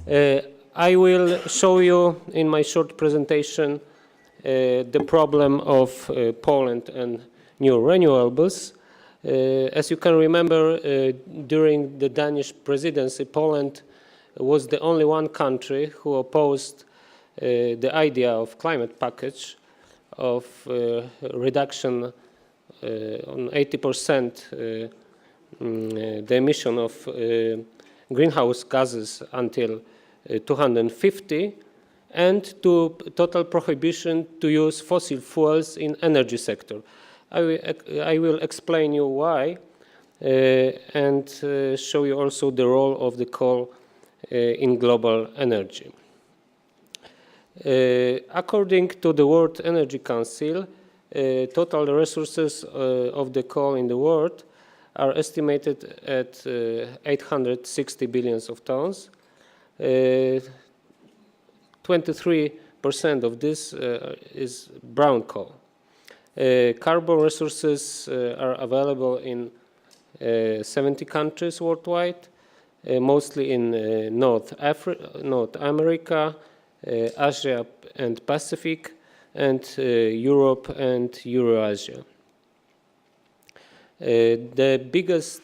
I will show you in my short presentation the problem of Poland and new renewables. As you can remember, during the Danish presidency, Poland was the only one country who opposed the idea of climate package of reduction on 80% the emission of greenhouse gases until 250, and to total prohibition to use fossil fuels in energy sector. I will explain you why and show you also the role of the coal in global energy. According to the World Energy Council, total resources of the coal in the world are estimated at 860 billions of tons. 23% of this is brown coal. Carbon resources are available in 70 countries worldwide, mostly in North America, Asia and Pacific, and Europe and Eurasia. The biggest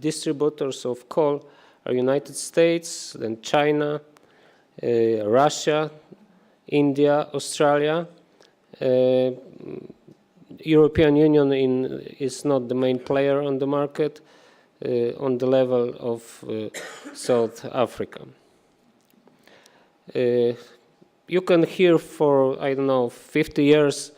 distributors of coal are United States, then China, Russia, India, Australia. European Union is not the main player on the market on the level of South Africa. You can hear for, I don't know, 50 years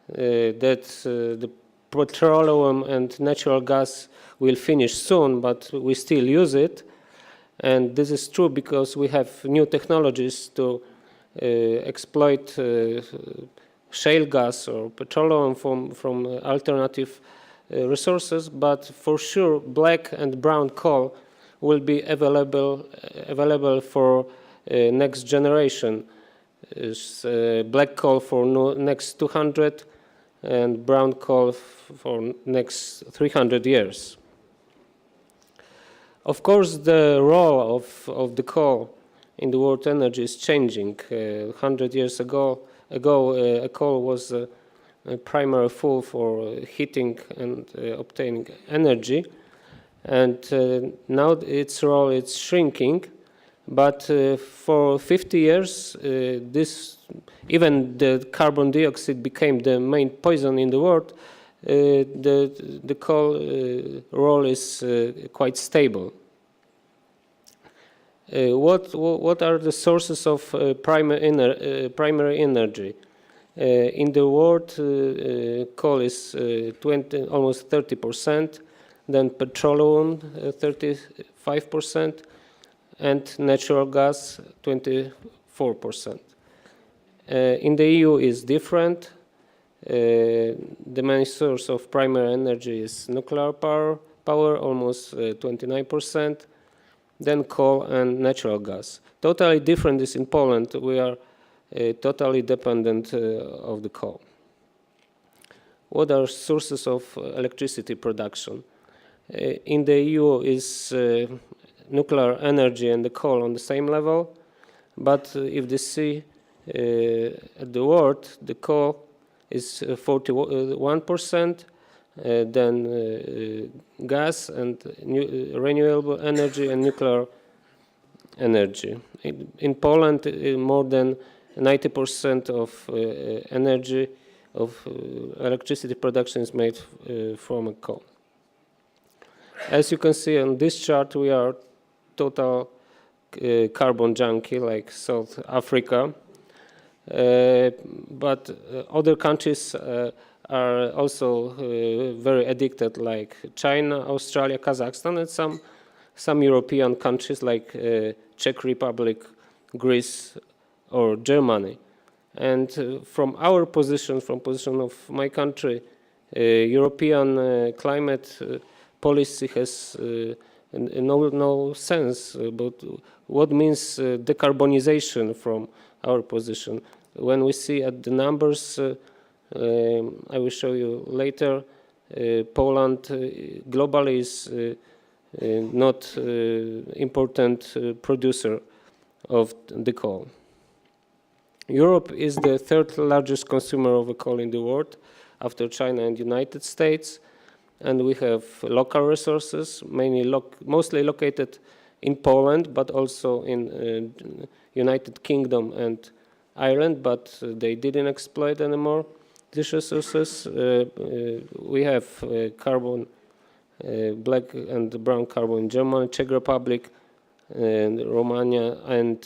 that the petroleum and natural gas will finish soon, but we still use it. And this is true because we have new technologies to exploit shale gas or petroleum from alternative resources, but for sure black and brown coal will be available for next generation. Black coal for next 200 and brown coal for next 300 years. Of course, the role of the coal in the world energy is changing. 100 years ago, coal was a primary fuel for heating and obtaining energy, and now its role is shrinking. But for 50 years, even the carbon dioxide became the main poison in the world. The coal role is quite stable. What are the sources of primary energy? In the world, coal is almost 30%, then petroleum 35%, and natural gas 24%. In the EU is different. The main source of primary energy is nuclear power, almost 29%, then coal and natural gas. Totally different is in Poland. We are totally dependent of the coal. What are sources of electricity production? In the EU is nuclear energy and the coal on the same level, but if you see at the world, the coal is 41%, then gas and renewable energy and nuclear energy. In Poland, more than 90% of energy, of electricity production is made from coal. As you can see on this chart, we are total carbon junkie like South Africa. But other countries are also very addicted, like China, Australia, Kazakhstan, and some European countries like Czech Republic, Greece, or Germany. And from our position, from position of my country, European climate policy has no sense about what means decarbonization from our position. When we see at the numbers, I will show you later, Poland globally is not important producer of the coal. Europe is the third largest consumer of coal in the world after China and United States, and we have local resources, mostly located in Poland, but also in United Kingdom and Ireland, but they didn't exploit anymore these resources. We have carbon, black and brown carbon in Germany, Czech Republic, and Romania, and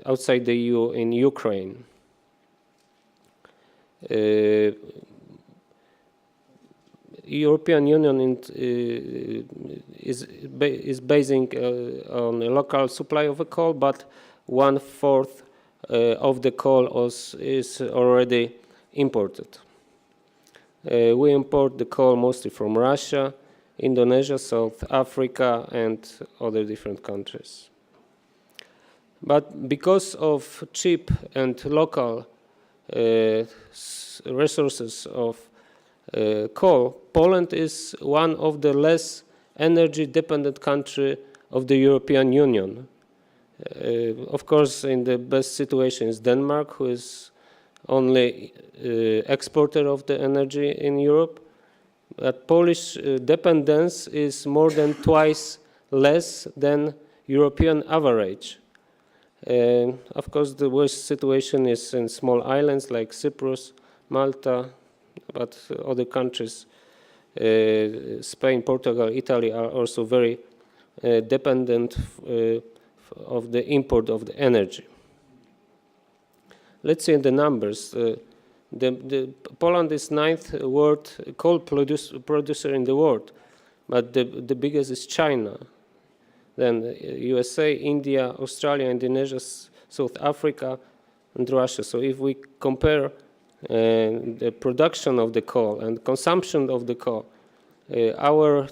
outside the EU in Ukraine. European Union is basing on a local supply of coal, but 1/4 of the coal is already imported. We import the coal mostly from Russia, Indonesia, South Africa, and other different countries. But because of cheap and local resources of coal, Poland is one of the less energy-dependent countries of the European Union. Of course, in the best situation is Denmark, who is only exporter of the energy in Europe. But Polish dependence is more than twice less than European average. Of course, the worst situation is in small islands like Cyprus, Malta, but other countries, Spain, Portugal, Italy, are also very dependent of the import of the energy. Let's see the numbers. Poland is 9th world coal producer in the world, but the biggest is China. Then USA, India, Australia, Indonesia, South Africa, and Russia. So if we compare the production of the coal and consumption of the coal, our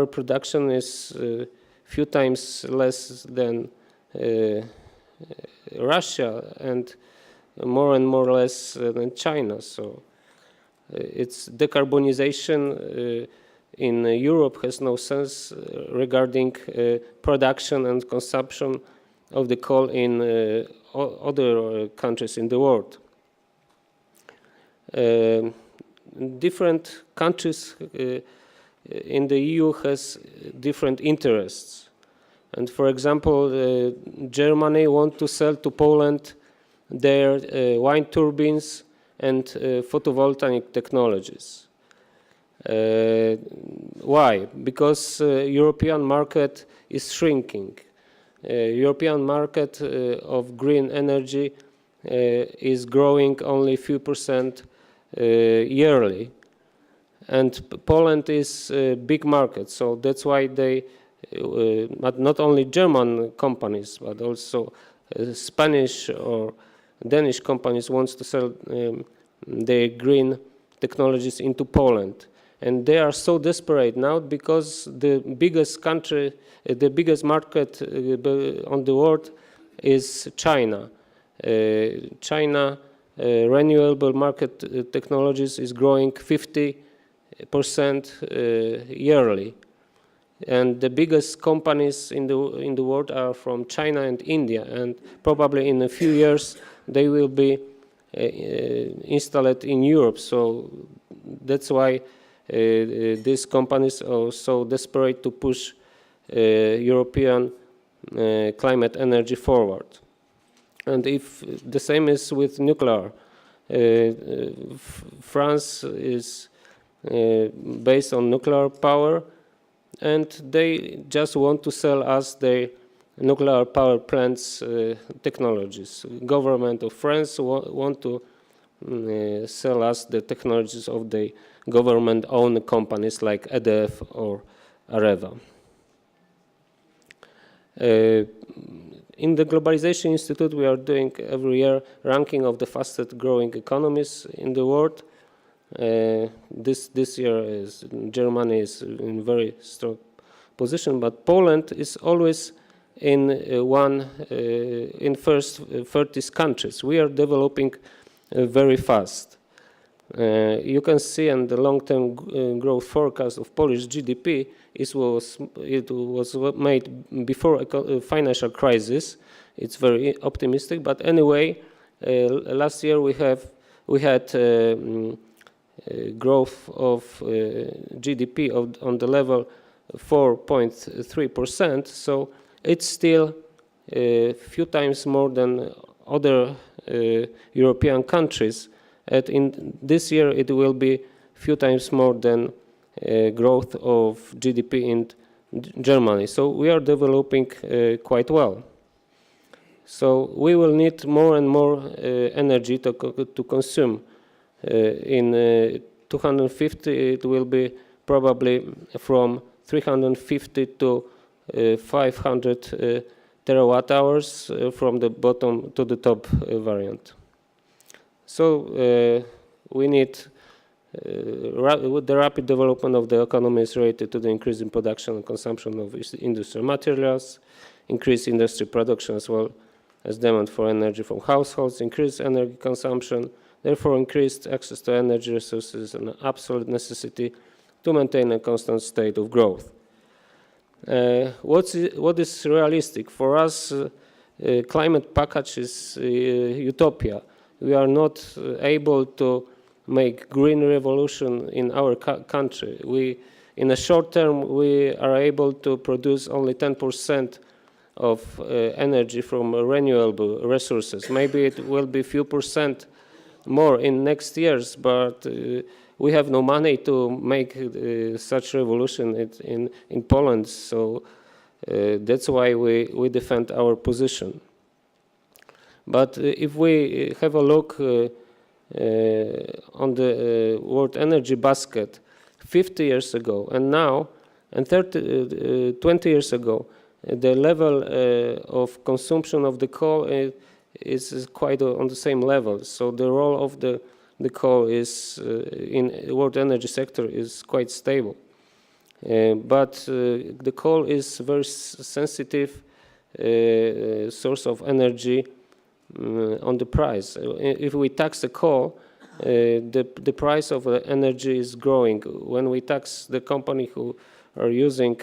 production is few times less than Russia and more less than China. So its decarbonization in Europe has no sense regarding production and consumption of the coal in other countries in the world. Different countries in the EU has different interests. And for example, Germany wants to sell to Poland their wind turbines and photovoltaic technologies. Why? Because European market is shrinking. European market of green energy is growing only a few percent yearly. And Poland is a big market, so that's why they, but not only German companies, but also Spanish or Danish companies wants to sell their green technologies into Poland. And they are so desperate now because the biggest country, the biggest market on the world is China. China renewable market technologies is growing 50% yearly. And the biggest companies in the world are from China and India, and probably in a few years they will be installed in Europe. So that's why these companies are so desperate to push European climate energy forward. And if the same is with nuclear, France is based on nuclear power, and they just want to sell us their nuclear power plants technologies. Government of France want to sell us the technologies of the government-owned companies like EDF or Areva. In the Globalization Institute, we are doing every year ranking of the fastest growing economies in the world. This year Germany is in very strong position, but Poland is always in first 30 countries. We are developing very fast. You can see in the long-term growth forecast of Polish GDP, it was made before a financial crisis. It's very optimistic, but anyway, last year we had growth of GDP on the level 4.3%, so it's still a few times more than other European countries. And in this year it will be few times more than growth of GDP in Germany. So we are developing quite well. So we will need more and more energy to consume. In 250 it will be probably from 350 to 500 terawatt hours from the bottom to the top variant. So we need the rapid development of the economy is related to the increase in production and consumption of industrial materials, increased industry production as well as demand for energy from households, increased energy consumption, therefore increased access to energy resources is an absolute necessity to maintain a constant state of growth. What is realistic? For us, climate package is utopia. We are not able to make green revolution in our country. In the short term, we are able to produce only 10% of energy from renewable resources. Maybe it will be few percent more in next years, but we have no money to make such revolution in Poland. So that's why we defend our position. But if we have a look on the world energy basket 50 years ago and now, and 20 years ago, the level of consumption of the coal is quite on the same level. So the role of the coal is in the world energy sector is quite stable. But the coal is very sensitive source of energy on the price. If we tax the coal, the price of energy is growing. When we tax the company who are using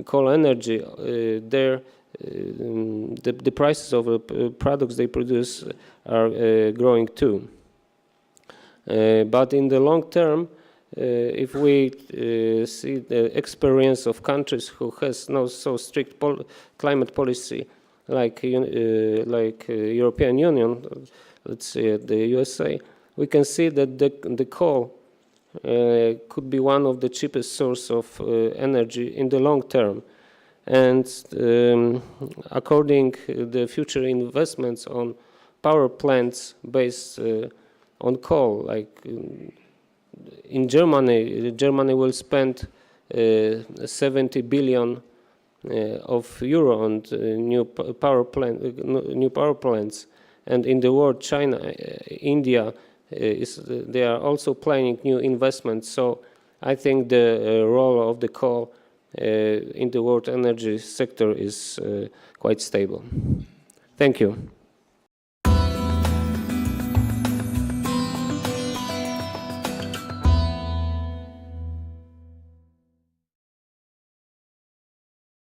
coal energy, the prices of the products they produce are growing too. But in the long term, if we see the experience of countries who has no so strict climate policy like European Union, let's say the USA, we can see that the coal could be one of the cheapest source of energy in the long term. And according to the future investments on power plants based on coal, like in Germany will spend 70 billion of euro on new power plants, and in the world, China, India they are also planning new investments. So I think the role of the coal in the world energy sector is quite stable. Thank you.